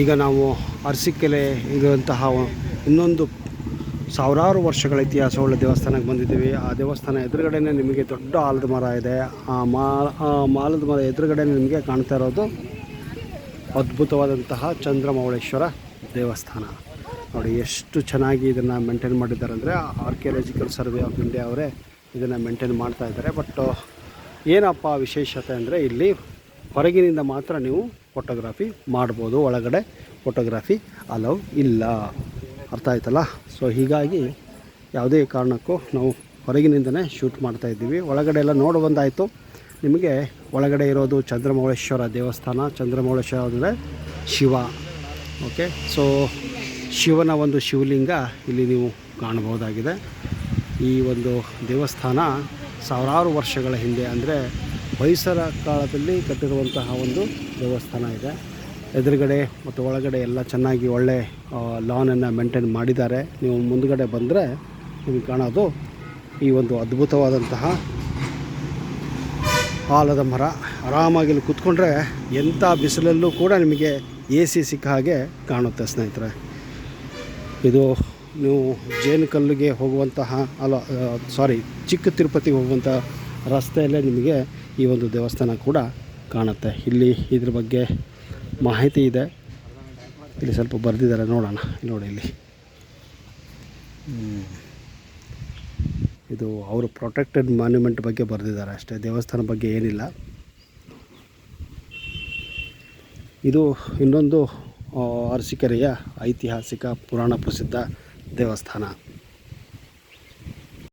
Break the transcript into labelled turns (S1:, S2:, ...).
S1: ಈಗ ನಾವು ಅರಸೀಕೆರೆ ಇರುವಂತಹ ಇನ್ನೊಂದು ಸಾವಿರಾರು ವರ್ಷಗಳ ಇತಿಹಾಸವುಳ್ಳ ದೇವಸ್ಥಾನಕ್ಕೆ ಬಂದಿದ್ದೀವಿ. ಆ ದೇವಸ್ಥಾನ ಎದುರುಗಡೆನೇ ನಿಮಗೆ ದೊಡ್ಡ ಆಲದ ಮರ ಇದೆ. ಆ ಆಲದ ಮರ ಎದುರುಗಡೆ ನಿಮಗೆ ಕಾಣ್ತಾ ಇರೋದು ಅದ್ಭುತವಾದಂತಹ ಚಂದ್ರಮೌಳೇಶ್ವರ ದೇವಸ್ಥಾನ. ನೋಡಿ ಎಷ್ಟು ಚೆನ್ನಾಗಿ ಇದನ್ನು ಮೇಂಟೈನ್ ಮಾಡಿದ್ದಾರೆ ಅಂದರೆ ಆರ್ಕಿಯಾಲಜಿಕಲ್ ಸರ್ವೆ ಆಫ್ ಇಂಡಿಯಾ ಅವರೇ ಇದನ್ನು ಮೇಂಟೈನ್ ಮಾಡ್ತಾ ಇದ್ದಾರೆ. ಬಟ್ ಏನಪ್ಪ ವಿಶೇಷತೆ ಅಂದರೆ ಇಲ್ಲಿ ಹೊರಗಿನಿಂದ ಮಾತ್ರ ನೀವು ಫೋಟೋಗ್ರಾಫಿ ಮಾಡ್ಬೋದು, ಒಳಗಡೆ ಫೋಟೋಗ್ರಾಫಿ ಅಲೌ ಇಲ್ಲ. ಅರ್ಥ ಆಯ್ತಲ್ಲ? ಸೊ ಹೀಗಾಗಿ ಯಾವುದೇ ಕಾರಣಕ್ಕೂ ನಾವು ಹೊರಗಿನಿಂದನೇ ಶೂಟ್ ಮಾಡ್ತಾಯಿದ್ದೀವಿ. ಒಳಗಡೆ ಎಲ್ಲ ನೋಡಿ ಬಂದಾಯಿತು. ನಿಮಗೆ ಒಳಗಡೆ ಇರೋದು ಚಂದ್ರಮೌಳೇಶ್ವರ ದೇವಸ್ಥಾನ. ಚಂದ್ರಮೌಳೇಶ್ವರ ಅಂದರೆ ಶಿವ. ಓಕೆ, ಸೊ ಶಿವನ ಒಂದು ಶಿವಲಿಂಗ ಇಲ್ಲಿ ನೀವು ಕಾಣಬಹುದಾಗಿದೆ. ಈ ಒಂದು ದೇವಸ್ಥಾನ ಸಾವಿರಾರು ವರ್ಷಗಳ ಹಿಂದೆ ಅಂದರೆ ಹೊಯ್ಸಳ ಕಾಲದಲ್ಲಿ ಕಟ್ಟಿರುವಂತಹ ಒಂದು ದೇವಸ್ಥಾನ ಇದೆ. ಎದುರುಗಡೆ ಮತ್ತು ಒಳಗಡೆ ಎಲ್ಲ ಚೆನ್ನಾಗಿ ಒಳ್ಳೆ ಲಾನನ್ನು ಮೇಂಟೈನ್ ಮಾಡಿದ್ದಾರೆ. ನೀವು ಮುಂದುಗಡೆ ಬಂದರೆ ನಿಮಗೆ ಕಾಣೋದು ಈ ಒಂದು ಅದ್ಭುತವಾದಂತಹ ಆಲದ ಮರ. ಆರಾಮಾಗಿ ಇಲ್ಲಿ ಕೂತ್ಕೊಂಡ್ರೆ ಎಂಥ ಬಿಸಿಲಲ್ಲೂ ಕೂಡ ನಿಮಗೆ AC ಸಿಕ್ಕ ಹಾಗೆ ಕಾಣುತ್ತೆ ಸ್ನೇಹಿತರೆ. ಇದು ನೀವು ಜೇನುಕಲ್ಲಿಗೆ ಹೋಗುವಂತಹ ಚಿಕ್ಕ ತಿರುಪತಿಗೆ ಹೋಗುವಂಥ ರಸ್ತೆಯಲ್ಲೇ ನಿಮಗೆ ಈ ಒಂದು ದೇವಸ್ಥಾನ ಕೂಡ ಕಾಣುತ್ತೆ. ಇಲ್ಲಿ ಇದ್ರ ಬಗ್ಗೆ ಮಾಹಿತಿ ಇದೆ. ಇಲ್ಲಿ ಸ್ವಲ್ಪ ಬರೆದಿದ್ದಾರೆ, ನೋಡೋಣ. ನೋಡಿ ಇಲ್ಲಿ ಇದು ಅವರು ಪ್ರೊಟೆಕ್ಟೆಡ್ ಮಾನ್ಯುಮೆಂಟ್ ಬಗ್ಗೆ ಬರೆದಿದ್ದಾರೆ ಅಷ್ಟೇ, ದೇವಸ್ಥಾನ ಬಗ್ಗೆ ಏನಿಲ್ಲ. ಇದು ಇನ್ನೊಂದು ಅರಸೀಕೆರೆಯ ಐತಿಹಾಸಿಕ ಪುರಾಣ ಪ್ರಸಿದ್ಧ ದೇವಸ್ಥಾನ.